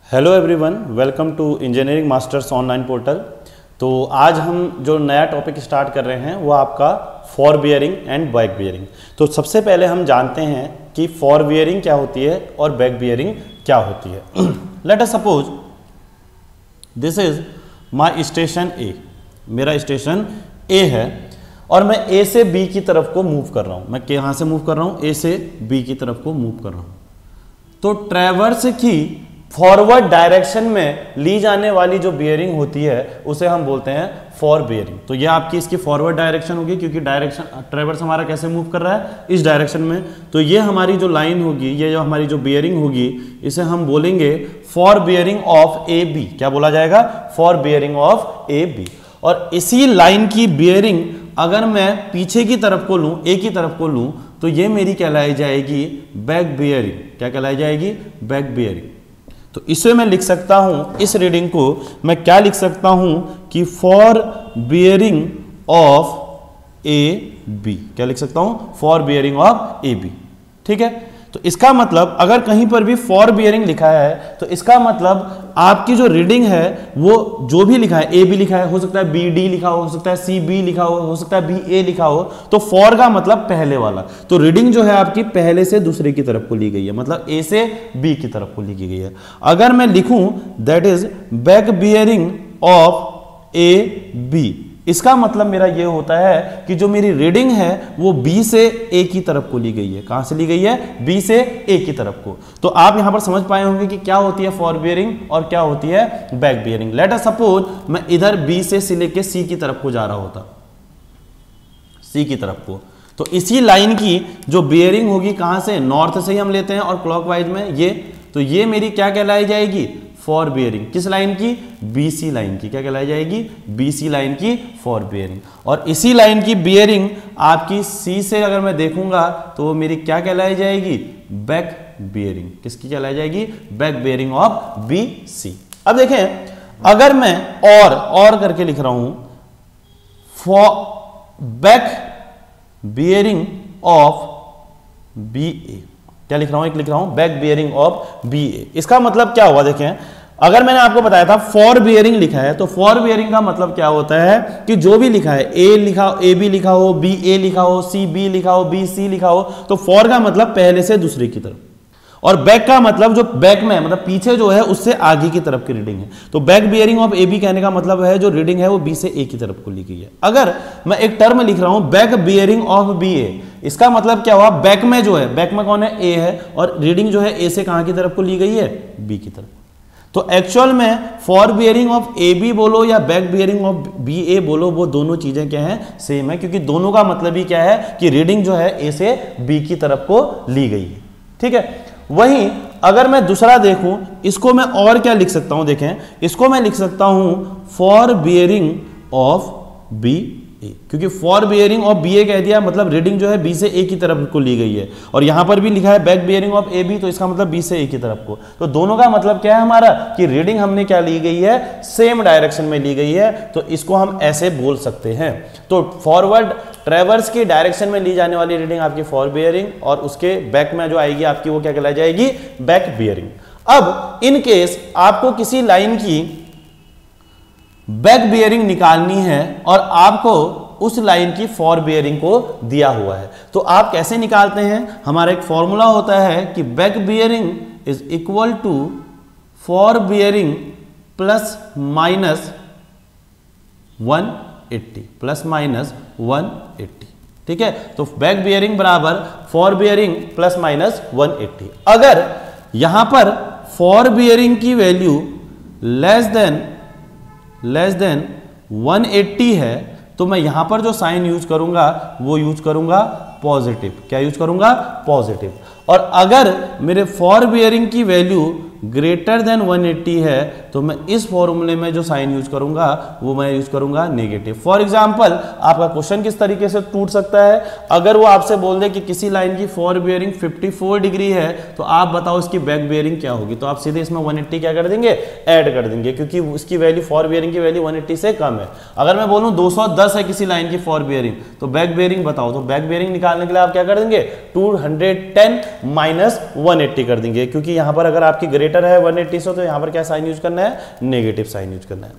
Hello everyone, welcome to engineering masters online portal. तो आज हम जो नया टॉपिक स्टार्ट कर रहे हैं वो आपका for bearing and back bearing. तो सबसे पहले हम जानते हैं कि फॉर बियरिंग क्या होती है और बैक बियरिंग क्या होती है। Let us suppose this is my station A, मेरा स्टेशन ए है और मैं ए से बी की तरफ को मूव कर रहा हूँ। मैं कहाँ से मूव कर रहा हूँ? ए से बी की तरफ को मूव कर रहा हूँ। तो ट्रैवर्स की फॉरवर्ड डायरेक्शन में ली जाने वाली जो बियरिंग होती है उसे हम बोलते हैं फॉर बियरिंग। तो ये आपकी इसकी फॉरवर्ड डायरेक्शन होगी, क्योंकि डायरेक्शन ट्रैवर्स हमारा कैसे मूव कर रहा है? इस डायरेक्शन में। तो ये हमारी जो लाइन होगी, ये जो हमारी जो बियरिंग होगी, इसे हम बोलेंगे fore bearing of A B. क्या बोला जाएगा? Fore bearing of A B. और इसी लाइन की बियरिंग अगर मैं पीछे की तरफ को लूं, ए की तरफ को लूं, तो ये मेरी कहलाई जाएगी बैक बियरिंग। क्या कहलाई जाएगी? Back bearing. तो इसे मैं लिख सकता हूं, इस रीडिंग को मैं क्या लिख सकता हूं कि fore bearing of A B. क्या लिख सकता हूं? Fore bearing of A B. ठीक है। तो इसका मतलब अगर कहीं पर भी फॉर बियरिंग लिखा है तो इसका मतलब आपकी जो रीडिंग है वो जो भी लिखा है, ए बी लिखा है, हो सकता है बी डी लिखा हो सकता है सी बी लिखा हो सकता है बी ए लिखा हो। तो फॉर का मतलब पहले वाला। तो रीडिंग जो है आपकी पहले से दूसरे की तरफ को ली गई है, मतलब ए से बी की तरफ को ली गई है। अगर मैं लिखूं that is back bearing of A B, इसका मतलब मेरा ये होता है कि जो मेरी रीडिंग है वो बी से ए की तरफ को ली गई है। कहां से ली गई है? बी से ए की तरफ को। तो आप यहां पर समझ पाए होंगे कि क्या होती है फॉर बियरिंग और क्या होती है back bearing. Late us suppose मैं इधर बी से लेके सी की तरफ को जा रहा होता, सी की तरफ को, तो इसी लाइन की जो बियरिंग होगी कहां से? नॉर्थ से ही हम लेते हैं और क्लॉकवाइज में ये, तो ये मेरी क्या कहलाई जाएगी? For bearing. किस लाइन की? बीसी लाइन की। क्या कहलाई जाएगी? बीसी लाइन की फॉर बियरिंग। और इसी लाइन की बियरिंग आपकी सी से अगर मैं देखूंगा तो वो मेरी क्या कहलाई जाएगी? Back bearing. किसकी कहलाई जाएगी? Back bearing of B C. अब देखें, अगर मैं और करके लिख रहा हूं for back bearing of B A. क्या लिख रहा हूं? एक लिख रहा हूं back bearing of B A. इसका मतलब क्या हुआ? देखें, अगर मैंने आपको बताया था फॉर बियरिंग लिखा है तो फॉर बियरिंग का मतलब क्या होता है कि जो भी लिखा है, ए बी लिखा हो, बी ए लिखा हो, सी बी लिखा हो, बी सी लिखा हो, तो फॉर का मतलब पहले से दूसरे की तरफ, और बैक का मतलब जो बैक में मतलब पीछे जो है उससे आगे की तरफ की रीडिंग है। तो back bearing of A B कहने का मतलब है जो रीडिंग है वो बी से ए की तरफ को ली गई है। अगर मैं एक टर्म लिख रहा हूं back bearing of B A, इसका मतलब क्या हुआ? बैक में जो है, बैक में कौन है? ए है, और रीडिंग जो है ए से कहां की तरफ को ली गई है? बी की तरफ। तो एक्चुअल में fore bearing of A B बोलो या back bearing of B A बोलो, वो दोनों चीजें क्या है? सेम है, क्योंकि दोनों का मतलब ही क्या है कि रीडिंग जो है ए से बी की तरफ को ली गई है। ठीक है। वहीं अगर मैं दूसरा देखूं, इसको मैं और क्या लिख सकता हूं? देखें, इसको मैं लिख सकता हूं फॉर बियरिंग ऑफ बी ए, क्योंकि फॉर बियरिंग ऑफ बी ए कह दिया मतलब रीडिंग जो है बी से ए की तरफ को ली गई है, और यहां पर भी लिखा है back bearing of A B, तो इसका मतलब बी से ए की तरफ को। तो दोनों का मतलब क्या है हमारा कि रीडिंग हमने क्या ली गई है? सेम डायरेक्शन में ली गई है। तो इसको हम ऐसे बोल सकते हैं। तो फॉरवर्ड ट्रैवर्स की डायरेक्शन में ली जाने वाली रीडिंग आपकी फॉर बियरिंग, और उसके बैक में जो आएगी आपकी वो क्या कहलाई जाएगी? Back bearing. अब इन केस आपको किसी लाइन की बैक बियरिंग निकालनी है और आपको उस लाइन की फॉर बियरिंग को दिया हुआ है, तो आप कैसे निकालते हैं? हमारा एक फॉर्मूला होता है कि back bearing is equal to fore bearing plus minus 180, plus minus 180। ठीक है। तो बैक बियरिंग बराबर फॉर बियरिंग प्लस माइनस 180। अगर यहां पर फॉर बियरिंग की वैल्यू लेस देन 180 है तो मैं यहां पर जो साइन यूज करूंगा वो यूज करूंगा पॉजिटिव। क्या यूज करूंगा? पॉजिटिव। और अगर मेरे फॉर बियरिंग की वैल्यू ग्रेटर देन 180 है तो मैं इस फॉर्मूले में जो साइन यूज करूंगा वो मैं यूज करूंगा नेगेटिव। फॉर एग्जांपल, आपका क्वेश्चन किस तरीके से टूट सकता है? अगर वो आपसे बोल दे कि किसी लाइन की फॉर बियरिंग 54 डिग्री है तो आप बताओ इसकी बैक बियरिंग क्या होगी, तो आप सीधे इसमें 180 क्या कर देंगे? ऐड कर देंगे, क्योंकि उसकी वैल्यू फॉर बियरिंग की वैल्यू 180 से कम है। अगर मैं बोलूं 210 है किसी लाइन की फॉर बियरिंग, तो बैक बियरिंग बताओ, तो बैक बियरिंग निकालने के लिए आप क्या कर देंगे? 210 माइनस 180 कर देंगे, क्योंकि यहां पर अगर आपकी ग्रेटर है 180 से, तो यहां पर क्या साइन यूज करना है, नेगेटिव साइन यूज करना है।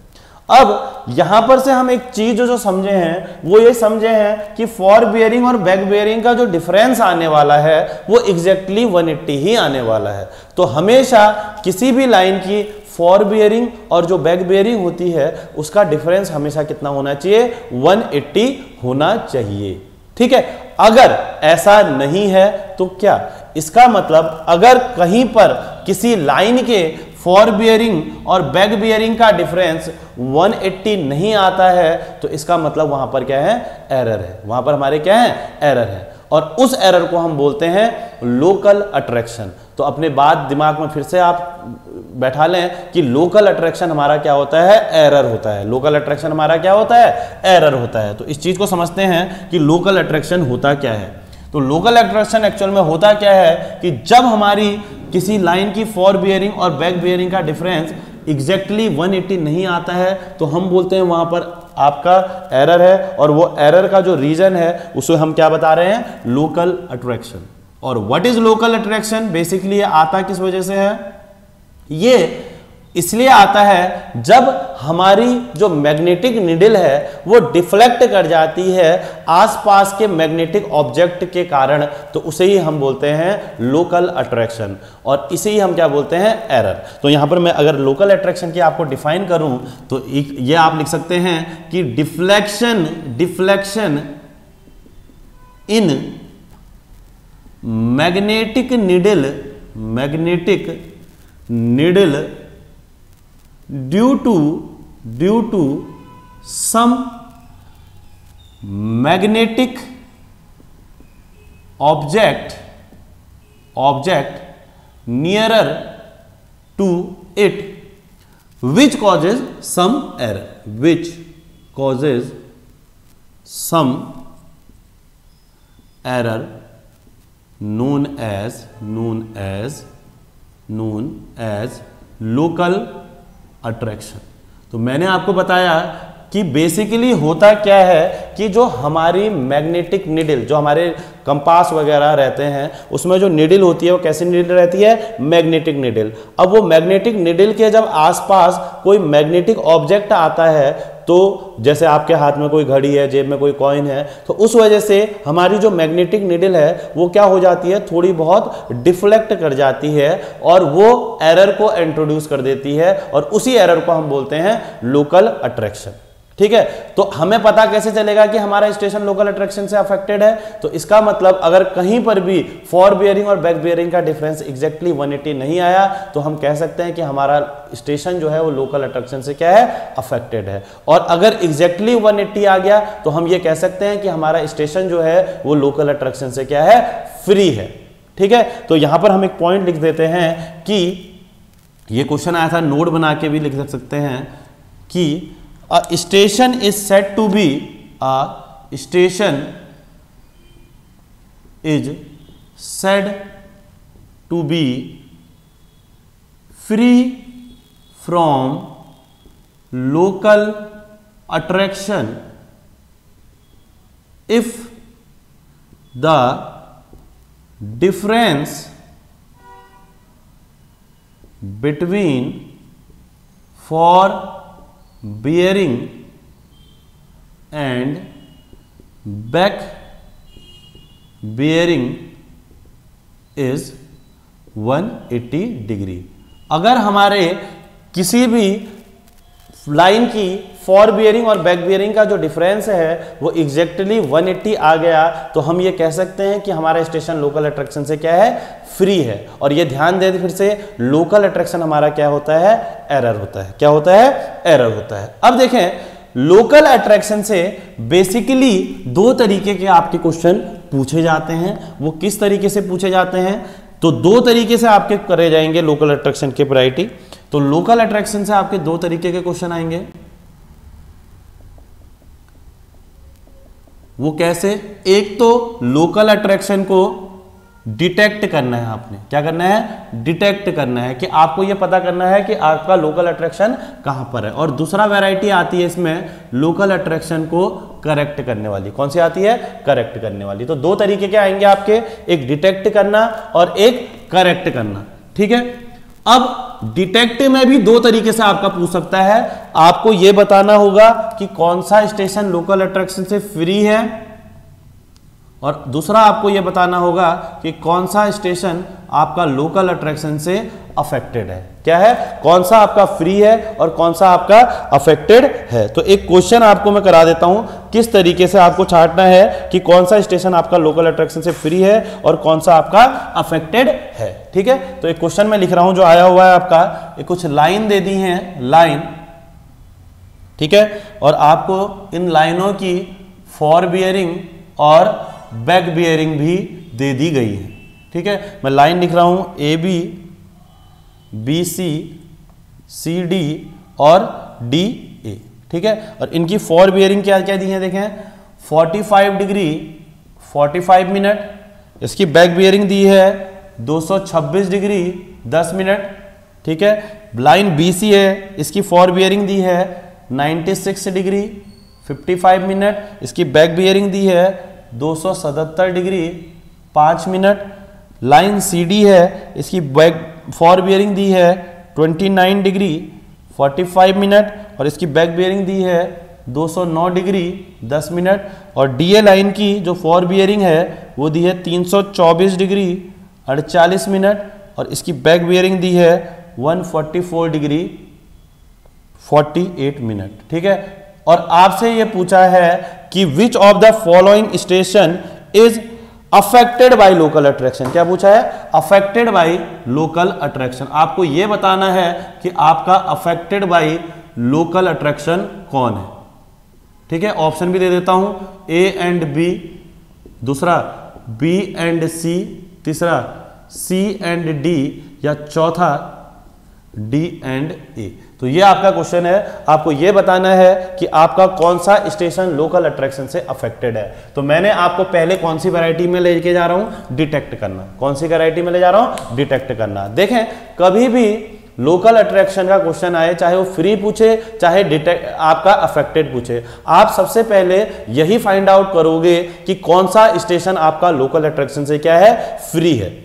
अब यहां पर से हम एक चीज जो समझे हैं वो ये समझे हैं कि फॉर बियरिंग और बैक बियरिंग का जो डिफरेंस आने वाला है वो एग्जैक्टली 180 ही आने वाला है। तो हमेशा किसी भी लाइन की फॉर बियरिंग और जो बैक बियरिंग होती है उसका डिफरेंस हमेशा कितना होना चाहिए, 180 होना चाहिए। ठीक है, अगर ऐसा नहीं है तो क्या, इसका मतलब अगर कहीं पर किसी लाइन के फॉर बियरिंग और बैक बियरिंग का डिफरेंस 180 नहीं आता है तो इसका मतलब वहां पर क्या है, एरर है, वहां पर हमारे क्या है, एरर है, और उस एरर को हम बोलते हैं लोकल अट्रैक्शन। तो अपने बात दिमाग में फिर से आप बैठा लें कि लोकल अट्रैक्शन हमारा क्या होता है, एरर होता है। लोकल अट्रैक्शन हमारा क्या होता है, एरर होता है। तो इस चीज को समझते हैं कि लोकल अट्रैक्शन होता क्या है। तो लोकल अट्रैक्शन एक्चुअल में होता क्या है कि जब हमारी किसी लाइन की फॉर बियरिंग और बैक बियरिंग का डिफरेंस एग्जैक्टली 180 नहीं आता है तो हम बोलते हैं वहां पर आपका एरर है, और वो एरर का जो रीजन है उसे हम क्या बता रहे हैं, लोकल अट्रैक्शन। और what is local attraction, basically आता किस वजह से है, ये इसलिए आता है जब हमारी जो मैग्नेटिक नीडल है वो डिफ्लेक्ट कर जाती है आसपास के मैग्नेटिक ऑब्जेक्ट के कारण, तो उसे ही हम बोलते हैं लोकल अट्रैक्शन, और इसे ही हम क्या बोलते हैं, एरर। तो यहां पर मैं अगर लोकल अट्रैक्शन की आपको डिफाइन करूं तो ये आप लिख सकते हैं कि deflection in magnetic needle due to some magnetic object nearer to it which causes some error known as local attraction. तो मैंने आपको बताया कि बेसिकली होता क्या है कि जो हमारी मैग्नेटिक निडल, जो हमारे कंपास वगैरह रहते हैं उसमें जो निडल होती है वो कैसी निडल रहती है, मैग्नेटिक निडल। अब वो मैग्नेटिक निडल के जब आसपास कोई मैग्नेटिक ऑब्जेक्ट आता है, तो जैसे आपके हाथ में कोई घड़ी है, जेब में कोई कॉइन है, तो उस वजह से हमारी जो मैग्नेटिक निडल है वो क्या हो जाती है, थोड़ी बहुत डिफ्लेक्ट कर जाती है और वो एरर को इंट्रोड्यूस कर देती है, और उसी एरर को हम बोलते हैं लोकल अट्रैक्शन। ठीक है, तो हमें पता कैसे चलेगा कि हमारा स्टेशन लोकल अट्रैक्शन से अफेक्टेड है, तो इसका मतलब अगर कहीं पर भी फॉर बियरिंग और बैक बियरिंग का डिफरेंस एग्जैक्टली 180 नहीं आया तो हम कह सकते हैं कि हमारा स्टेशन जो है वो लोकल अट्रैक्शन से क्या है, अफेक्टेड है। और अगर एग्जैक्टली 180 आ गया तो हम ये कह सकते हैं कि हमारा स्टेशन जो है वो लोकल अट्रैक्शन से क्या है, फ्री है। ठीक है, तो यहां पर हम एक पॉइंट लिख देते हैं कि ये क्वेश्चन आया था, नोट बना के भी लिख सकते हैं कि a station is said to be free from local attraction if the difference between for bearing and back bearing is 180 degree. अगर हमारे किसी भी लाइन की फॉर बियरिंग और बैक बियरिंग का जो डिफरेंस है वो एग्जैक्टली 180 आ गया तो हम ये कह सकते हैं कि हमारा स्टेशन लोकल अट्रैक्शन से क्या है, फ्री है। और ये ध्यान दें फिर से, लोकल अट्रैक्शन हमारा क्या होता है, एरर होता है। क्या होता है, एरर होता है। अब देखें, लोकल अट्रैक्शन से बेसिकली दो तरीके के आपके क्वेश्चन पूछे जाते हैं। वो किस तरीके से पूछे जाते हैं, तो दो तरीके से आपके करे जाएंगे लोकल अट्रैक्शन के वैरायटी। तो लोकल अट्रैक्शन से आपके दो तरीके के क्वेश्चन आएंगे। वो कैसे, एक तो लोकल अट्रैक्शन को डिटेक्ट करना है, आपने क्या करना है, डिटेक्ट करना है, कि आपको यह पता करना है कि आपका लोकल अट्रैक्शन कहां पर है। और दूसरा वैरायटी आती है इसमें लोकल अट्रैक्शन को करेक्ट करने वाली। कौन सी आती है, करेक्ट करने वाली। तो दो तरीके के आएंगे आपके, एक डिटेक्ट करना और एक करेक्ट करना। ठीक है, अब डिटेक्ट में भी दो तरीके से आपका पूछ सकता है। आपको यह बताना होगा कि कौन सा स्टेशन लोकल अट्रैक्शन से फ्री है, और दूसरा आपको यह बताना होगा कि कौन सा स्टेशन आपका लोकल अट्रैक्शन से अफेक्टेड है। क्या है? कौन सा आपका फ्री है और कौन सा आपका अफेक्टेड है। तो एक क्वेश्चन आपको मैं करा देता हूं, किस तरीके से आपको छांटना है कि कौन सा स्टेशन आपका लोकल अट्रैक्शन से फ्री है और कौन सा आपका अफेक्टेड है। ठीक है, तो एक क्वेश्चन मैं लिख रहा हूं जो आया हुआ है आपका, एक कुछ लाइन दे दी है, लाइन, ठीक है, और आपको इन लाइनों की फॉर बियरिंग और बैक बियरिंग भी दे दी गई है। ठीक है, मैं लाइन लिख रहा हूं A B, B C, C D और डी ए। ठीक है, और इनकी फॉर बियरिंग क्या क्या दी है देखें, 45 डिग्री 45 मिनट, इसकी बैक बियरिंग दी है 226 डिग्री 10 मिनट। ठीक है, लाइन बी सी है, इसकी फॉर बियरिंग दी है 96 डिग्री 55 मिनट, इसकी बैक बियरिंग दी है 277 degree 5 minute. Line C D है, इसकी बैक फॉर बियरिंग दी है 29 डिग्री 45 मिनट और इसकी बैक बियरिंग दी है 209 डिग्री 10 मिनट। और डी ए लाइन की जो फॉर बियरिंग है वो दी है 324 डिग्री 48 मिनट और इसकी बैक बियरिंग दी है 144 डिग्री 48 मिनट। ठीक है, और आपसे ये पूछा है कि which of the following station is affected by local attraction. क्या पूछा है? Affected by local attraction. आपको यह बताना है कि आपका अफेक्टेड बाय लोकल अट्रैक्शन कौन है। ठीक है, ऑप्शन भी दे देता हूं, ए एंड बी, दूसरा बी एंड सी, तीसरा सी एंड डी, या चौथा डी एंड ए। तो ये आपका क्वेश्चन है, आपको ये बताना है कि आपका कौन सा स्टेशन लोकल अट्रैक्शन से अफेक्टेड है। तो मैंने आपको पहले कौन सी वैरायटी में लेके जा रहा हूं, डिटेक्ट करना। कौन सी वैरायटी में ले जा रहा हूं, डिटेक्ट करना। देखें, कभी भी लोकल अट्रैक्शन का क्वेश्चन आए, चाहे वो फ्री पूछे चाहे डिटेक्ट आपका अफेक्टेड पूछे, आप सबसे पहले यही फाइंड आउट करोगे कि कौन सा स्टेशन आपका लोकल अट्रैक्शन से क्या है, फ्री है।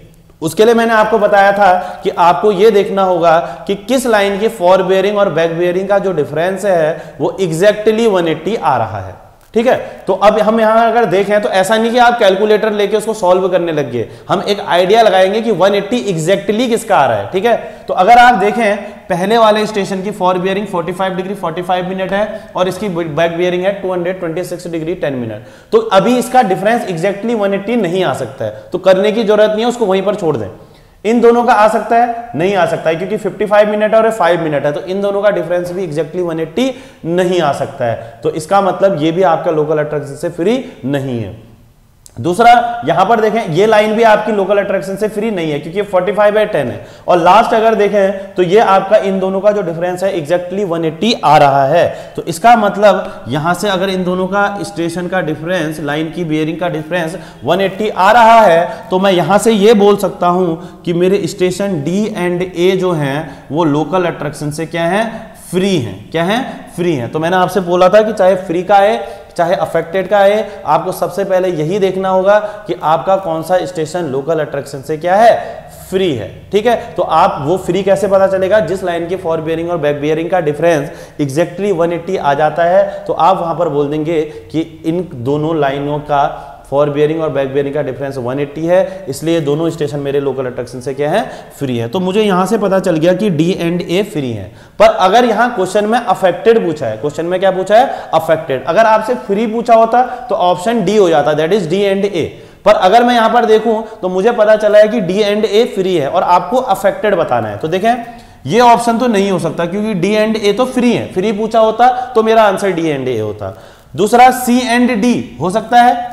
उसके लिए मैंने आपको बताया था कि आपको यह देखना होगा कि किस लाइन की फॉर बियरिंग और बैक बियरिंग का जो डिफरेंस है वो एग्जैक्टली 180 आ रहा है। ठीक है, तो अब हम यहां अगर देखें तो ऐसा नहीं कि आप कैलकुलेटर लेके उसको सॉल्व करने लग गए, हम एक आइडिया लगाएंगे कि 180 एग्जैक्टली किसका आ रहा है। ठीक है, तो अगर आप देखें पहले वाले स्टेशन की फॉर बियरिंग 45 डिग्री 45 मिनट है और इसकी बैक बियरिंग है 226 डिग्री 10 मिनट, तो अभी इसका डिफरेंस एग्जैक्टली 180 नहीं आ सकता है, तो करने की जरूरत नहीं है, उसको वहीं पर छोड़ दें। इन दोनों का आ सकता है? नहीं आ सकता है, क्योंकि 55 मिनट और 5 मिनट है, तो इन दोनों का डिफरेंस भी एग्जैक्टली 180 नहीं आ सकता है। तो इसका मतलब ये भी आपका लोकल अट्रैक्शन से फ्री नहीं है। दूसरा, यहां पर देखें ये लाइन भी आपकी लोकल अट्रैक्शन से फ्री नहीं है, क्योंकि 45/10 है। और लास्ट अगर देखें तो ये आपका इन दोनों का जो डिफरेंस है एग्जैक्टली 180 आ रहा है। तो इसका मतलब यहां से अगर इन दोनों का स्टेशन का डिफरेंस, लाइन की बियरिंग का डिफरेंस 180 आ रहा है, तो मैं यहां से ये बोल सकता हूं कि मेरे स्टेशन डी एंड ए जो हैं वो लोकल अट्रैक्शन से क्या है, फ्री हैं। क्या है? फ्री हैं। तो मैंने आपसे बोला था कि चाहे फ्री का है चाहे अफेक्टेड का है, आपको सबसे पहले यही देखना होगा कि आपका कौन सा स्टेशन लोकल अट्रैक्शन से क्या है, फ्री है। ठीक है, तो आप वो फ्री कैसे पता चलेगा, जिस लाइन की फॉर बियरिंग और बैक बियरिंग का डिफरेंस एग्जैक्टली 180 आ जाता है, तो आप वहां पर बोल देंगे कि इन दोनों लाइनों का फॉर बियरिंग और बैक बियरिंग का डिफरेंस 180 है, इसलिए दोनों स्टेशन मेरे लोकल अट्रैक्शन से क्या है, फ्री है। तो मुझे यहां से पता चल गया कि डी एंड ए फ्री है। पर अगर यहां क्वेश्चन में अफेक्टेड पूछा है, क्वेश्चन में क्या पूछा है, अफेक्टेड, अगर आपसे फ्री पूछा होता तो ऑप्शन डी हो जाता, दैट इज डी एंड ए। पर अगर मैं यहां पर देखूं तो मुझे पता चला है कि डी एंड ए फ्री है और आपको अफेक्टेड बताना है। तो देखें, ये ऑप्शन तो नहीं हो सकता क्योंकि डी एंड ए तो फ्री है, फ्री पूछा होता तो मेरा आंसर डी एंड ए होता। दूसरा, सी एंड डी हो सकता है,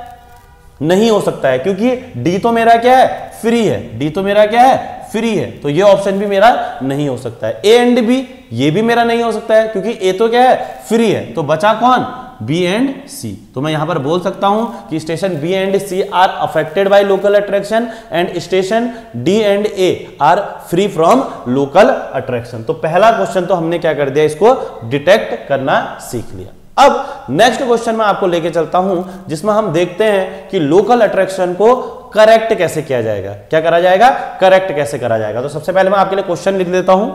नहीं हो सकता है, क्योंकि डी तो मेरा क्या है, फ्री है, डी तो मेरा क्या है, फ्री है, तो ये ऑप्शन भी मेरा नहीं हो सकता है। ए एंड बी, ये भी मेरा नहीं हो सकता है, क्योंकि ए तो क्या है, फ्री है, तो बचा कौन, बी एंड सी। तो मैं यहां पर बोल सकता हूं कि station B and C are affected by local attraction and station D and A are free from local attraction. तो पहला क्वेश्चन तो हमने क्या कर दिया, इसको डिटेक्ट करना सीख लिया। अब नेक्स्ट क्वेश्चन में आपको लेके चलता हूं जिसमें हम देखते हैं कि लोकल अट्रैक्शन को करेक्ट कैसे किया जाएगा। क्या करा जाएगा? करेक्ट कैसे करा जाएगा। तो सबसे पहले मैं आपके लिए क्वेश्चन लिख देता हूं।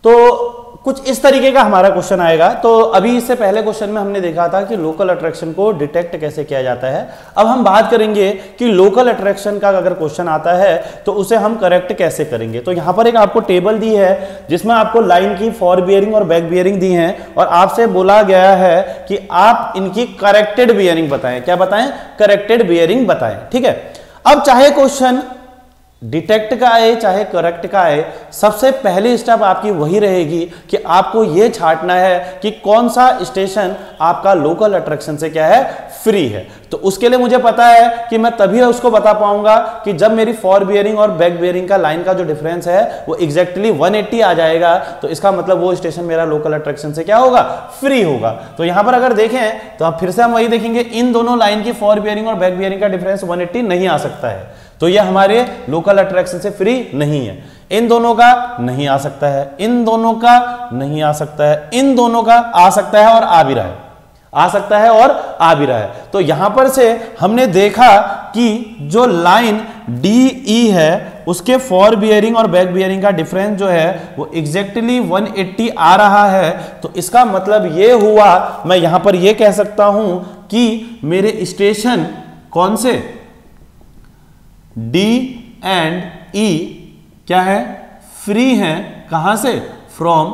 तो कुछ इस तरीके का हमारा क्वेश्चन आएगा। तो अभी इससे पहले क्वेश्चन में हमने देखा था कि लोकल अट्रैक्शन को डिटेक्ट कैसे किया जाता है। अब हम बात करेंगे कि लोकल अट्रैक्शन का अगर क्वेश्चन आता है तो उसे हम करेक्ट कैसे करेंगे। तो यहां पर एक आपको टेबल दी है जिसमें आपको लाइन की फॉर बियरिंग और बैक बियरिंग दी है और आपसे बोला गया है कि आप इनकी करेक्टेड बियरिंग बताएं। क्या बताएं? करेक्टेड बियरिंग बताएं। ठीक है। अब चाहे क्वेश्चन डिटेक्ट का आए चाहे करेक्ट का आए, सबसे पहली स्टेप आपकी वही रहेगी कि आपको यह छांटना है कि कौन सा स्टेशन आपका लोकल अट्रैक्शन से क्या है, फ्री है। तो उसके लिए मुझे पता है कि मैं तभी उसको बता पाऊंगा कि जब मेरी फॉर बियरिंग और बैक बियरिंग का लाइन का जो डिफरेंस है वो एग्जैक्टली 180 आ जाएगा। तो इसका मतलब वो स्टेशन मेरा लोकल अट्रैक्शन से क्या होगा, फ्री होगा। तो यहां पर अगर देखें तो आप फिर से हम वही देखेंगे, इन दोनों लाइन की फॉर बियरिंग और बैक बियरिंग का डिफरेंस 180 नहीं आ सकता है। तो यह हमारे लोकल अट्रैक्शन से फ्री नहीं है। इन दोनों का नहीं आ सकता है, इन दोनों का नहीं आ सकता है, इन दोनों का आ सकता है और आ भी रहा है, आ सकता है और आ भी रहा है। तो यहां पर से हमने देखा कि जो लाइन DE है उसके फॉर बियरिंग और बैक बियरिंग का डिफरेंस जो है वो एग्जैक्टली 180 आ रहा है। तो इसका मतलब ये हुआ, मैं यहां पर ये कह सकता हूं कि मेरे स्टेशन कौन से D एंड E क्या है, फ्री हैं। कहां से? From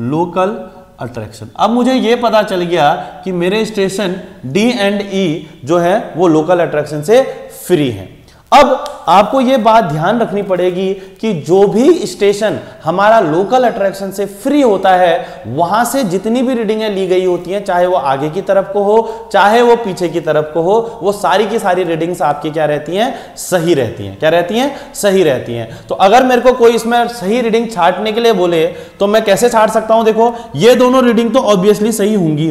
local attraction. अब मुझे यह पता चल गया कि मेरे स्टेशन D एंड E जो है वो लोकल अट्रैक्शन से फ्री हैं। अब आपको यह बात ध्यान रखनी पड़ेगी कि जो भी स्टेशन हमारा लोकल अट्रैक्शन से फ्री होता है वहां से जितनी भी रीडिंगें ली गई होती हैं, चाहे वो आगे की तरफ को हो चाहे वो पीछे की तरफ को हो, वो सारी की सारी रीडिंग्स आपकी क्या रहती हैं, सही रहती हैं। क्या रहती हैं? सही रहती हैं। तो अगर मेरे को कोई इसमें सही रीडिंग छांटने के लिए बोले तो मैं कैसे छांट सकता हूं? देखो, ये दोनों रीडिंग तो ऑब्वियसली सही होंगी,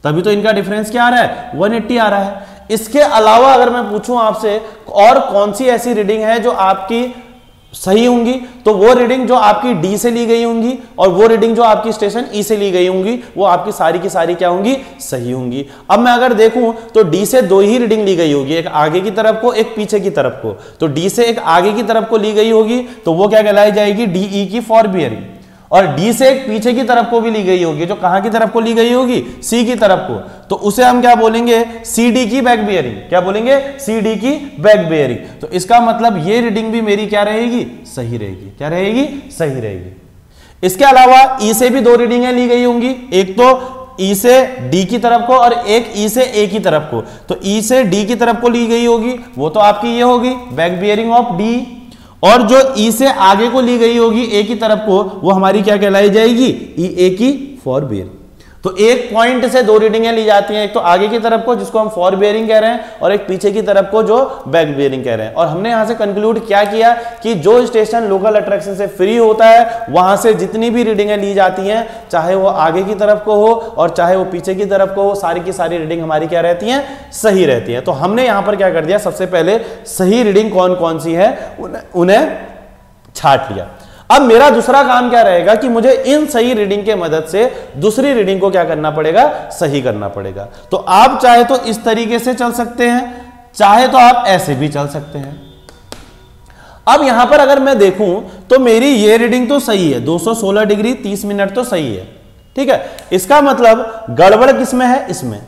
तभी तो इनका डिफरेंस क्या आ रहा है, 180 आ रहा है। इसके अलावा अगर मैं पूछूं आपसे और कौन सी ऐसी रीडिंग है जो आपकी सही होंगी, तो वो रीडिंग जो आपकी D से ली गई होंगी और वो रीडिंग जो आपकी स्टेशन E से ली गई होंगी वो आपकी सारी की सारी क्या होंगी, सही होंगी। अब मैं अगर देखूं तो D से दो ही रीडिंग ली गई होगी, एक आगे की तरफ को एक पीछे की तरफ को। तो D से एक आगे की तरफ को ली गई होगी तो वो क्या कहलाई जाएगी, DE की फॉर बियरिंग। और D से एक पीछे की तरफ को भी ली गई होगी, जो कहां की तरफ को ली गई होगी, C की तरफ को, तो उसे हम क्या बोलेंगे, CD की बैक बियरिंग। क्या बोलेंगे? CD की बैक बियरिंग। तो इसका मतलब ये रीडिंग भी मेरी क्या रहेगी, सही रहेगी। क्या रहेगी? सही रहेगी। इसके अलावा E से भी दो रीडिंगें ली गई होंगी, एक तो E से D की तरफ को और एक E से A की तरफ को। तो E से D की तरफ को ली गई होगी, वो तो आपकी ये होगी बैक बियरिंग ऑफ D। और जो E से आगे को ली गई होगी A की तरफ को, वो हमारी क्या कहलाई जाएगी, EA की फॉर बियरिंग। तो एक पॉइंट से दो रीडिंगें ली जाती हैं, एक तो आगे की तरफ को जिसको हम फॉर बियरिंग कह रहे हैं और एक पीछे की तरफ को जो बैक बियरिंग कह रहे हैं। और हमने यहां से कंक्लूड क्या किया कि जो स्टेशन लोकल अट्रैक्शन से फ्री होता है वहां से जितनी भी रीडिंगें ली जाती हैं, चाहे वो आगे की तरफ को हो और चाहे वो पीछे की तरफ को हो, सारी की सारी रीडिंग हमारी क्या रहती है, सही रहती है। तो हमने यहां पर क्या कर दिया, सबसे पहले सही रीडिंग कौन कौन सी है उन्हें छांट लिया। अब मेरा दूसरा काम क्या रहेगा कि मुझे इन सही रीडिंग के मदद से दूसरी रीडिंग को क्या करना पड़ेगा, सही करना पड़ेगा। तो आप चाहे तो इस तरीके से चल सकते हैं, चाहे तो आप ऐसे भी चल सकते हैं। अब यहां पर अगर मैं देखूं तो मेरी ये रीडिंग तो सही है, 216 डिग्री 30 मिनट तो सही है। ठीक है, इसका मतलब गड़बड़ किसमें है, इसमें।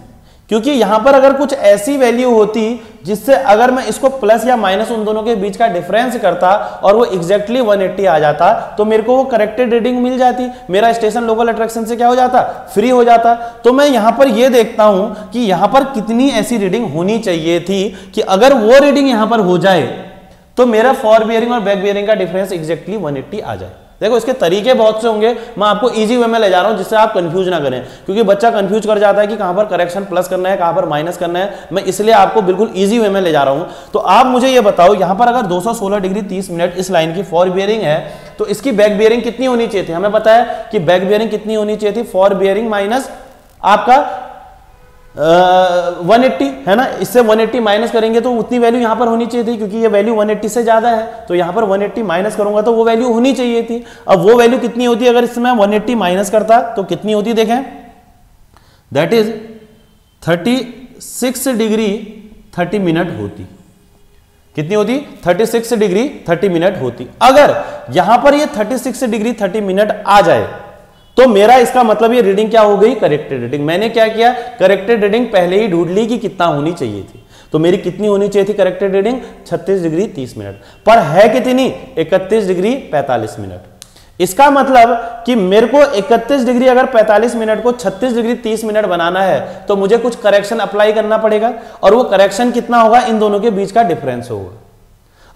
क्योंकि यहां पर अगर कुछ ऐसी वैल्यू होती जिससे अगर मैं इसको प्लस या माइनस उन दोनों के बीच का डिफरेंस करता और वो एग्जैक्टली 180 आ जाता तो मेरे को वो करेक्टेड रीडिंग मिल जाती, मेरा स्टेशन लोकल अट्रैक्शन से क्या हो जाता, फ्री हो जाता। तो मैं यहां पर ये देखता हूं कि यहां पर कितनी ऐसी रीडिंग होनी चाहिए थी कि अगर वो रीडिंग यहां पर हो जाए तो मेरा फॉर बियरिंग और बैक बियरिंग का डिफरेंस एग्जैक्टली 180 आ जाए। देखो, इसके तरीके बहुत से होंगे, मैं आपको इजी वे में ले जा रहा हूं जिससे आप कंफ्यूज ना करें, क्योंकि बच्चा कंफ्यूज कर जाता है कि कहां पर करेक्शन प्लस करना है, कहां पर माइनस करना है। मैं इसलिए आपको बिल्कुल इजी वे में ले जा रहा हूं। तो आप मुझे ये बताओ, यहां पर अगर 216 डिग्री 30 मिनट इस लाइन की फॉर बियरिंग है तो इसकी बैक बियरिंग कितनी होनी चाहिए थी? हमें पता है कि बैक बियरिंग कितनी होनी चाहिए थी, फॉर बियरिंग माइनस आपका 180 है ना, इससे 180 माइनस करेंगे तो उतनी वैल्यू यहां पर होनी चाहिए थी, क्योंकि ये वैल्यू 180 से ज्यादा है, तो यहां पर 180 माइनस करूंगा तो वो वैल्यू होनी चाहिए थी। अब वो वैल्यू कितनी होती है, अगर इसमें 180 माइनस करता तो कितनी होती, देखें, दैट इज 36 डिग्री 30 मिनट होती। कितनी होती, 36 डिग्री 30 मिनट होती। अगर यहां पर ये 36 डिग्री 30 मिनट आ जाए तो मेरा इसका मतलब ये रीडिंग क्या हो गई, करेक्टेड रीडिंग। मैंने क्या किया, करेक्टेड रीडिंग पहले ही ढूंढ ली कि कितना होनी चाहिए थी। तो मेरी कितनी होनी चाहिए थी करेक्टेड रीडिंग, 36 डिग्री 30 मिनट, पर है कितनी, 31 डिग्री 45 मिनट। इसका मतलब कि मेरे को 31 डिग्री अगर 45 मिनट को 36 डिग्री 30 मिनट बनाना है तो मुझे कुछ करेक्शन अप्लाई करना पड़ेगा, और वो करेक्शन कितना होगा, इन दोनों के बीच का डिफरेंस होगा।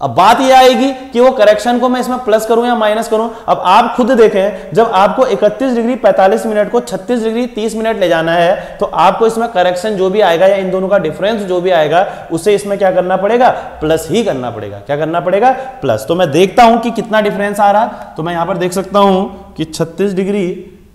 अब बात यह आएगी कि वो करेक्शन को मैं इसमें प्लस करूं या माइनस करूं। अब आप खुद देखें, जब आपको 31 डिग्री 45 मिनट को 36 डिग्री 30 मिनट ले जाना है तो आपको इसमें करेक्शन जो भी आएगा या इन दोनों का डिफरेंस जो भी आएगा उसे इसमें क्या करना पड़ेगा, प्लस ही करना पड़ेगा। क्या करना पड़ेगा, प्लस। तो मैं देखता हूं कि कितना डिफरेंस आ रहा, तो मैं यहां पर देख सकता हूं कि 36 degree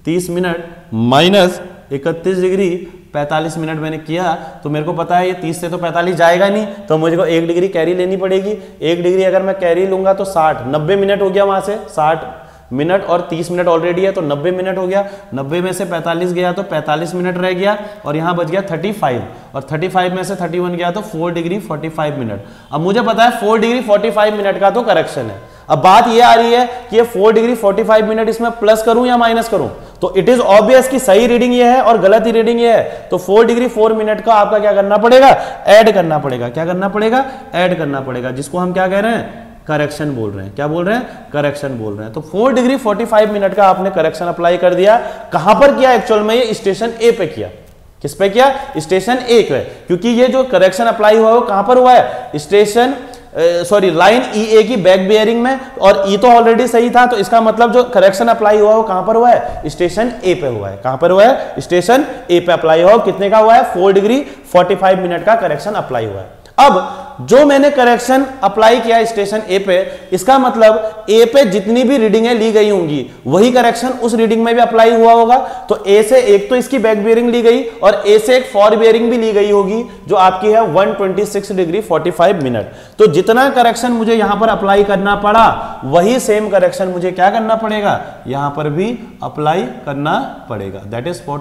30 minute minus 31 degree 45 minute मैंने किया, तो मेरे को पता है ये 30 से तो 45 जाएगा नहीं, तो मुझे को 1 डिग्री कैरी लेनी पड़ेगी। 1 डिग्री अगर मैं कैरी लूंगा तो 90 मिनट हो गया, वहां से 60 मिनट और 30 मिनट ऑलरेडी है तो 90 मिनट हो गया। 90 में से 45 गया तो 45 मिनट रह गया, और यहां बच गया 35, और 35 में से 31 गया तो 4 डिग्री 45 मिनट। अब मुझे पता है 4 डिग्री 45 मिनट का तो करेक्शन है। अब बात ये आ रही है कि ये 4 डिग्री 45 मिनट इसमें प्लस करूं या माइनस करूं, तो इट इज ऑब्वियस कि सही रीडिंग ये है और गलत ही रीडिंग ये है। तो 4 डिग्री 4 मिनट का आपका क्या करना पड़ेगा, ऐड करना पड़ेगा। क्या करना पड़ेगा, ऐड करना पड़ेगा, जिसको हम क्या कह रहे हैं, करेक्शन बोल रहे हैं। क्या बोल रहे हैं, करेक्शन बोल रहे हैं। तो 4 डिग्री 45 मिनट का आपने करेक्शन अप्लाई कर दिया। कहां पर किया, एक्चुअल में ये स्टेशन ए पे किया। किस पे किया, स्टेशन ए पे, क्योंकि ये जो करेक्शन अप्लाई हुआ है वो कहां पर हुआ है, स्टेशन लाइन ई ए की बैक बियरिंग में, और ई तो ऑलरेडी सही था, तो इसका मतलब जो करेक्शन अप्लाई हुआ है वो कहां पर हुआ है, स्टेशन ए पे हुआ है। कहां पर हुआ है, स्टेशन ए पे अप्लाई हुआ। कितने का हुआ है, 4 डिग्री 45 मिनट का करेक्शन अप्लाई हुआ है। अब जो मैंने करेक्शन अप्लाई किया स्टेशन ए पे, इसका मतलब ए पे जितनी भी रीडिंगें ली गई होंगी वही करेक्शन उस रीडिंग में भी अप्लाई हुआ होगा। तो ए से एक तो इसकी बैक बियरिंग ली गई और ए से एक फॉर बियरिंग भी ली गई होगी, जो आपकी है 126 डिग्री 45 मिनट। तो जितना करेक्शन मुझे यहां पर अप्लाई करना पड़ा वही सेम करेक्शन मुझे क्या करना पड़ेगा, यहां पर भी अप्लाई करना पड़ेगा। दैट इज 4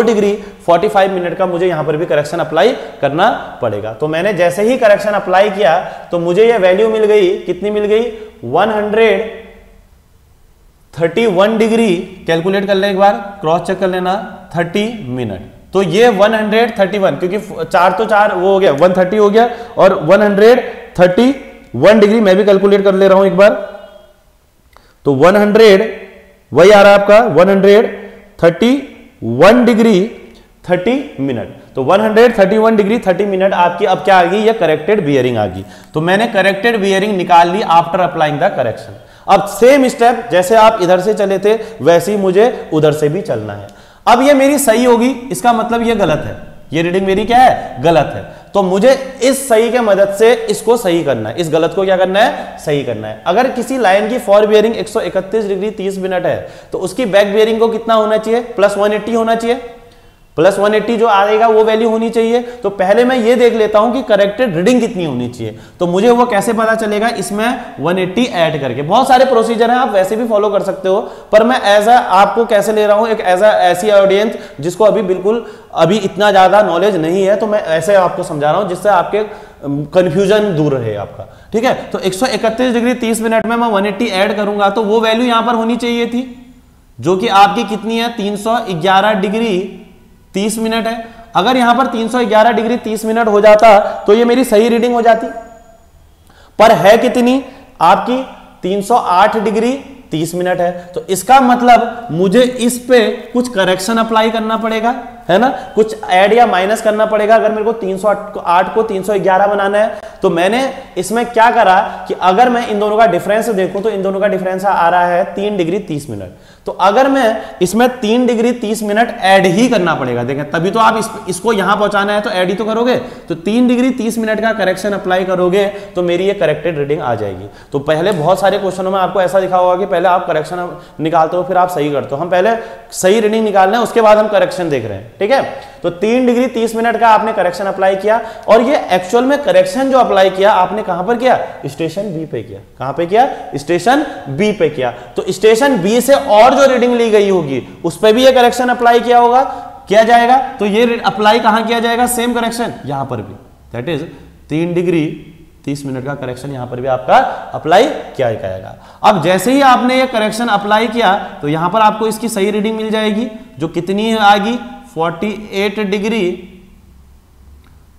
डिग्री 45 मिनट का मुझे यहां पर भी करेक्शन अप्लाई करना पड़ेगा। तो मैंने जैसे ही करेक्शन अप्लाई किया तो मुझे ये वैल्यू मिल गई, कितनी मिल गई, 131 डिग्री। कैलकुलेट कर ले एक बार, क्रॉस चेक कर लेना, 30 मिनट। तो ये 131, क्योंकि 4 तो 4 वो हो गया, 130 हो गया, और 131 डिग्री मैं भी कैलकुलेट कर ले रहा हूं एक बार। तो 100 वही आ रहा है आपका 131 डिग्री 30 मिनट। तो 131 डिग्री 30 मिनट आपकी अब क्या आ गई, ये करेक्टेड बियरिंग आ गई। तो मैंने करेक्टेड बियरिंग निकाल ली आफ्टर अप्लाइंग द करेक्शन। अब सेम स्टेप जैसे आप इधर से चले थे वैसे ही मुझे उधर से भी चलना है। अब ये मेरी सही होगी, इसका मतलब ये गलत है, ये रीडिंग मेरी क्या है, गलत है। तो मुझे इस सही के मदद से इसको सही करना है, इस गलत को क्या करना है, सही करना है। अगर किसी लाइन की फॉर बियरिंग 131 डिग्री 30 मिनट है तो उसकी बैक बियरिंग को कितना होना चाहिए, प्लस 180 होना चाहिए। प्लस 180 जो आएगा वो वैल्यू होनी चाहिए। तो पहले मैं ये देख लेता हूं कि करेक्टेड रीडिंग कितनी होनी चाहिए। तो मुझे वो कैसे पता चलेगा, इसमें 180 ऐड करके। बहुत सारे प्रोसीजर हैं, आप वैसे भी फॉलो कर सकते हो, पर मैं एज आपको कैसे ले रहा हूं, एक ऐसी ऑडियंस जिसको अभी इतना ज्यादा नॉलेज नहीं है, तो मैं ऐसे आपको समझा रहा हूं जिससे आपके कंफ्यूजन दूर रहे आपका। ठीक है, तो 131 डिग्री 30 मिनट में मैं 180 ऐड करूंगा तो वो वैल्यू यहां पर होनी चाहिए थी, जो कि आपकी कितनी है, 311 डिग्री 30 मिनट है। अगर यहां पर 311 डिग्री 30 मिनट हो जाता तो ये मेरी सही रीडिंग हो जाती, पर है कितनी आपकी, 308 डिग्री 30 मिनट है। तो इसका मतलब मुझे इस पे कुछ करेक्शन अप्लाई करना पड़ेगा। है ना, कुछ ऐड या माइनस करना पड़ेगा। अगर मेरे को 308 को 311 बनाना है तो मैंने इसमें क्या करा कि अगर मैं इन दोनों का डिफरेंस देखूं तो इन दोनों का डिफरेंस आ रहा है 3 डिग्री 30 मिनट। तो अगर मैं इसमें 3 डिग्री 30 मिनट ऐड ही करना पड़ेगा, देखें तभी तो आप इसको यहां पहुंचाना है तो ऐड ही तो करोगे। तो 3 डिग्री 30 मिनट का करेक्शन अप्लाई करोगे तो मेरी ये करेक्टेड रीडिंग आ जाएगी। तो पहले बहुत सारे क्वेश्चनों में आपको ऐसा लिखा होगा कि पहले आप करेक्शन निकालते हो फिर आप सही करते हो। हम पहले सही रीडिंग निकाल रहे हैं, उसके बाद हम करेक्शन देख रहे हैं, ठीक है। तो 3 डिग्री 30 मिनट का आपने करेक्शन अप्लाई किया और ये एक्चुअल में करेक्शन जो अप्लाई किया आपने कहां पर किया, स्टेशन बी पे किया। कहां पे किया, स्टेशन बी पे किया। तो स्टेशन बी से और जो रीडिंग ली गई होगी उस पर भी ये करेक्शन अप्लाई किया होगा, किया जाएगा। तो ये अप्लाई कहां किया जाएगा, सेम करेक्शन यहां पर भी, दैट इज 3 डिग्री 30 मिनट का करेक्शन यहां पर भी आपका अप्लाई किया जाएगा। अब जैसे ही आपने ये करेक्शन अप्लाई किया तो यहां पर आपको इसकी सही रीडिंग मिल जाएगी, जो कितनी आएगी 48 डिग्री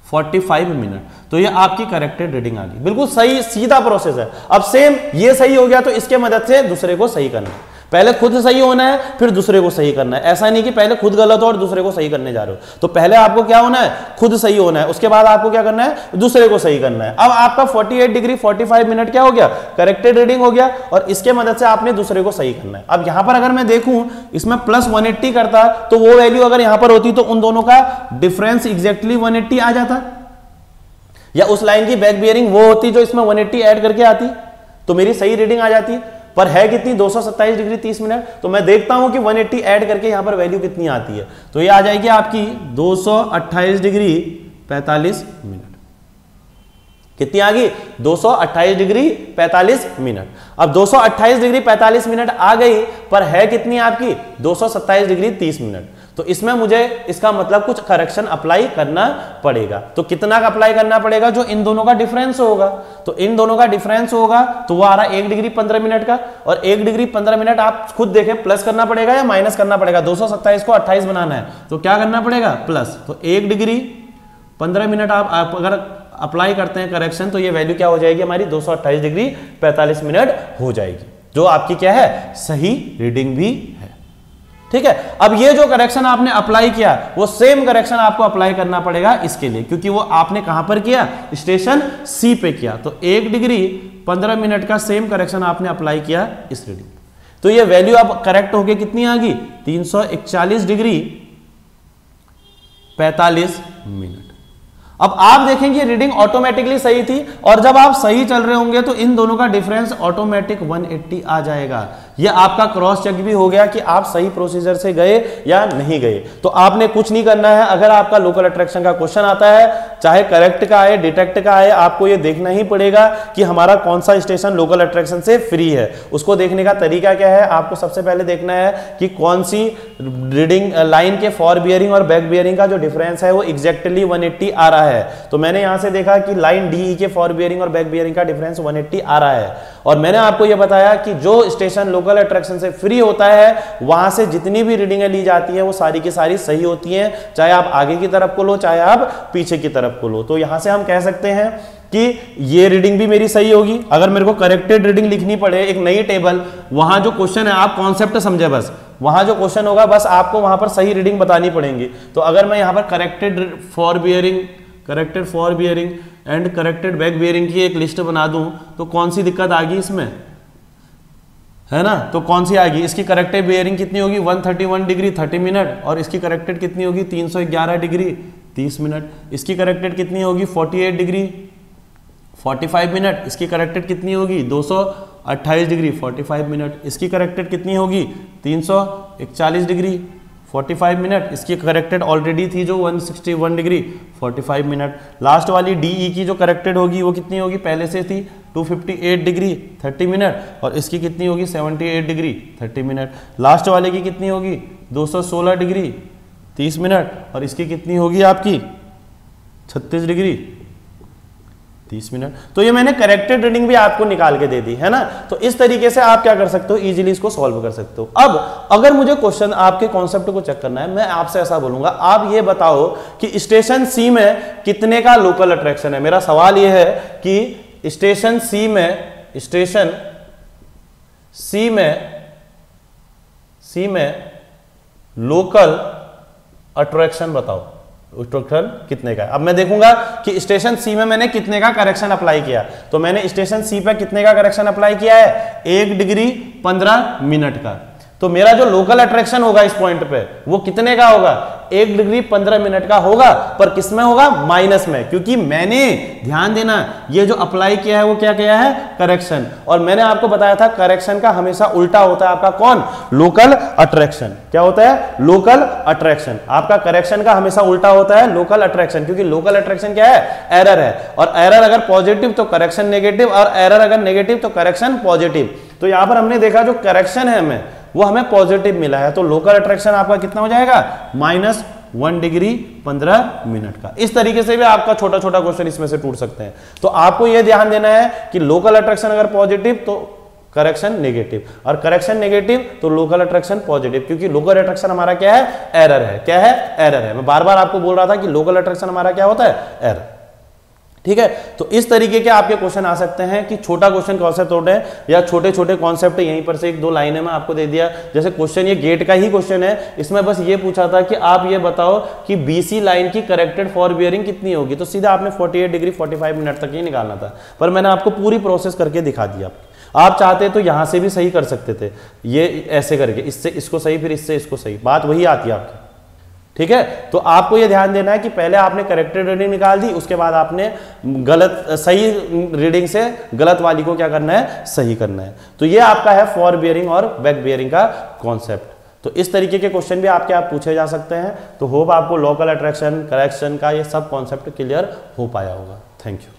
45 मिनट। तो ये आपकी करेक्टेड रीडिंग आ गई, बिल्कुल सही सीधा प्रोसेस है। अब सेम ये सही हो गया तो इसके मदद से दूसरे को सही करना है। पहले खुद सही होना है फिर दूसरे को सही करना है, ऐसा नहीं कि पहले खुद गलत हो और दूसरे को सही करने जा रहे हो। तो पहले आपको क्या होना है, खुद सही होना है, उसके बाद आपको क्या करना है, दूसरे को सही करना है। अब आपका 48 डिग्री 45 मिनट क्या हो गया, करेक्टेड रीडिंग हो गया और इसके मदद से आपने दूसरे को सही करना है। अब यहां पर अगर मैं देखूं इसमें प्लस 180 करता तो वो वैल्यू अगर यहां पर होती तो उन दोनों का डिफरेंस एग्जैक्टली 180 आ जाता, या उस लाइन की बैक बियरिंग वो होती जो इसमें 180 ऐड करके आती तो मेरी सही रीडिंग आ जाती। पर है कितनी 227 डिग्री 30 मिनट। तो मैं देखता हूं कि 180 ऐड करके यहां पर वैल्यू कितनी आती है। तो ये आ जाएगी आपकी 228 डिग्री 45 मिनट। कितनी आ गई, 228 डिग्री 45 मिनट। अब 228 डिग्री 45 मिनट आ गई पर है कितनी आपकी 227 डिग्री 30 मिनट। तो इसमें मुझे इसका मतलब कुछ करेक्शन अप्लाई करना पड़ेगा। तो कितना का अप्लाई करना पड़ेगा, जो इन दोनों का डिफरेंस होगा। तो इन दोनों का डिफरेंस होगा तो वो आ रहा है 1 डिग्री 15 मिनट का, और 1 डिग्री 15 मिनट आप खुद देखें प्लस करना पड़ेगा या माइनस करना पड़ेगा। 227 को 28 बनाना है तो क्या करना पड़ेगा, प्लस। तो 1 डिग्री 15 मिनट आप अगर अप्लाई करते हैं करेक्शन तो ये वैल्यू क्या हो जाएगी हमारी 228 डिग्री 45 मिनट हो जाएगी, जो आपकी क्या है, सही रीडिंग भी है। ठीक है। अब ये जो करेक्शन आपने अप्लाई किया वो सेम करेक्शन आपको अप्लाई करना पड़ेगा इसके लिए, क्योंकि वो आपने कहां पर किया, स्टेशन सी पे किया। तो 1 डिग्री 15 मिनट का सेम करेक्शन आपने अप्लाई किया इस रीडिंग। तो ये वैल्यू अब करेक्ट होके कितनी आ गई, 341 डिग्री 45 मिनट। अब आप देखेंगे रीडिंग ऑटोमेटिकली सही थी, और जब आप सही चल रहे होंगे तो इन दोनों का डिफरेंस ऑटोमेटिक 180 आ जाएगा। यह आपका क्रॉस चेक भी हो गया कि आप सही प्रोसीजर से गए या नहीं गए। तो आपने कुछ नहीं करना है। अगर आपका लोकल अट्रैक्शन का क्वेश्चन आता है, चाहे करेक्ट का आए डिटेक्ट का आए, आपको यह देखना ही पड़ेगा कि हमारा कौन सा स्टेशन लोकल अट्रैक्शन से फ्री है। उसको देखने का तरीका क्या है, आपको सबसे पहले देखना है कि कौन सी रीडिंग लाइन के फॉर बियरिंग और बैक बियरिंग का जो डिफरेंस है वो एग्जैक्टली 180 आ रहा है। तो मैंने यहां से देखा कि लाइन डी के फॉर बियरिंग और बैक बियरिंग का डिफरेंस 180 आ रहा है, और मैंने आपको यह बताया कि जो स्टेशन लोकल अट्रैक्शन से फ्री होता है वहां से जितनी भी रीडिंगें ली जाती हैं वो सारी की सारी सही होती हैं, चाहे आप आगे की तरफ को लो चाहे आप पीछे की तरफ को लो। तो यहां से हम कह सकते हैं कि ये रीडिंग भी मेरी सही होगी। अगर मेरे को करेक्टेड रीडिंग लिखनी पड़े एक नई टेबल, वहां जो क्वेश्चन है आप कॉन्सेप्ट समझे, बस वहां जो क्वेश्चन होगा बस आपको वहां पर सही रीडिंग बतानी पड़ेगी। तो अगर मैं यहां पर corrected for bearing and corrected back bearing की एक लिस्ट बना दूं तो कौन सी दिक्कत आ गई इसमें, है ना। तो कौन सी आएगी, इसकी करेक्टेड बियरिंग कितनी होगी 131 डिग्री 30 मिनट, और इसकी करेक्टेड कितनी होगी 311 डिग्री 30 मिनट। इसकी करेक्टेड कितनी होगी 48 डिग्री 45 मिनट। इसकी करेक्टेड कितनी होगी 228 डिग्री 45 मिनट। इसकी करेक्टेड कितनी होगी 341 डिग्री 45 मिनट। इसकी करेक्टेड ऑलरेडी थी जो 161 डिग्री 45 मिनट। लास्ट वाली डीई की जो करेक्टेड होगी वो कितनी होगी, पहले से थी 258 डिग्री 30 मिनट, और इसकी कितनी होगी 78 डिग्री 30 मिनट। लास्ट वाले की कितनी होगी 216 डिग्री 30 मिनट, और इसकी कितनी होगी आपकी 36 डिग्री 30 मिनट। तो ये मैंने करेक्टेड रीडिंग भी आपको निकाल के दे दी है ना। तो इस तरीके से आप क्या कर सकते हो, इजीली इसको सॉल्व कर सकते हो। अब अगर मुझे क्वेश्चन आपके कॉन्सेप्ट को चेक करना है, मैं आपसे ऐसा बोलूंगा आप ये बताओ कि स्टेशन सी में कितने का लोकल अट्रैक्शन है। मेरा सवाल ये है कि स्टेशन सी में लोकल अट्रैक्शन बताओ, अट्रैक्शन कितने का है। अब मैं देखूंगा कि स्टेशन सी में मैंने कितने का करेक्शन अप्लाई किया, तो मैंने स्टेशन सी पे कितने का करेक्शन अप्लाई किया है, 1 डिग्री 15 मिनट का। तो मेरा जो लोकल अट्रैक्शन होगा इस पॉइंट पे वो कितने का होगा, 1 डिग्री 15 मिनट का होगा, पर किस में होगा, माइनस में, क्योंकि मैंने ध्यान देना ये जो अप्लाई किया है वो क्या किया है, करेक्शन। और मैंने आपको बताया था करेक्शन का हमेशा उल्टा होता है आपका कौन, लोकल अट्रैक्शन। क्या होता है, लोकल अट्रैक्शन। आपका करेक्शन का हमेशा उल्टा होता है लोकल अट्रैक्शन, क्योंकि लोकल अट्रैक्शन क्या है, एरर है, और एरर अगर पॉजिटिव तो करेक्शन नेगेटिव, और एरर अगर नेगेटिव तो करेक्शन पॉजिटिव। तो यहां पर हमने देखा जो करेक्शन है हमें वो हमें पॉजिटिव मिला है, तो लोकल अट्रैक्शन आपका कितना हो जाएगा, -1 डिग्री 15 मिनट का। इस तरीके से भी आपका छोटा छोटा क्वेश्चन इसमें से टूट सकते हैं। तो आपको यह ध्यान देना है कि लोकल अट्रैक्शन अगर पॉजिटिव तो करेक्शन नेगेटिव, और करेक्शन नेगेटिव तो लोकल अट्रैक्शन पॉजिटिव, क्योंकि लोकल अट्रैक्शन हमारा क्या है, एरर है। क्या है, एरर है। मैं बार बार आपको बोल रहा था कि लोकल अट्रैक्शन हमारा क्या होता है, एरर। ठीक है, तो इस तरीके के आपके क्वेश्चन आ सकते हैं कि छोटा क्वेश्चन कॉन्सेप्ट होते हैं, या छोटे छोटे कॉन्सेप्ट यहीं पर से 1-2 लाइनें में आपको दे दिया। जैसे क्वेश्चन ये गेट का ही क्वेश्चन है, इसमें बस ये पूछा था कि आप ये बताओ कि बीसी लाइन की करेक्टेड फॉर बियरिंग कितनी होगी, तो सीधा आपने 48 डिग्री 45 मिनट तक ही निकालना था, पर मैंने आपको पूरी प्रोसेस करके दिखा दिया। आप चाहते तो यहां से भी सही कर सकते थे, ये ऐसे करके, इससे इसको सही, फिर इससे इसको सही, बात वही आती है आपकी। ठीक है, तो आपको यह ध्यान देना है कि पहले आपने करेक्टेड रीडिंग निकाल दी, उसके बाद आपने गलत सही रीडिंग से गलत वाली को क्या करना है, सही करना है। तो ये आपका है फॉर बियरिंग और बैक बियरिंग का कॉन्सेप्ट। तो इस तरीके के क्वेश्चन भी आपके आप पूछे जा सकते हैं। तो होप आपको लोकल अट्रैक्शन, करेक्शन का ये सब कॉन्सेप्ट क्लियर हो पाया होगा। Thank you.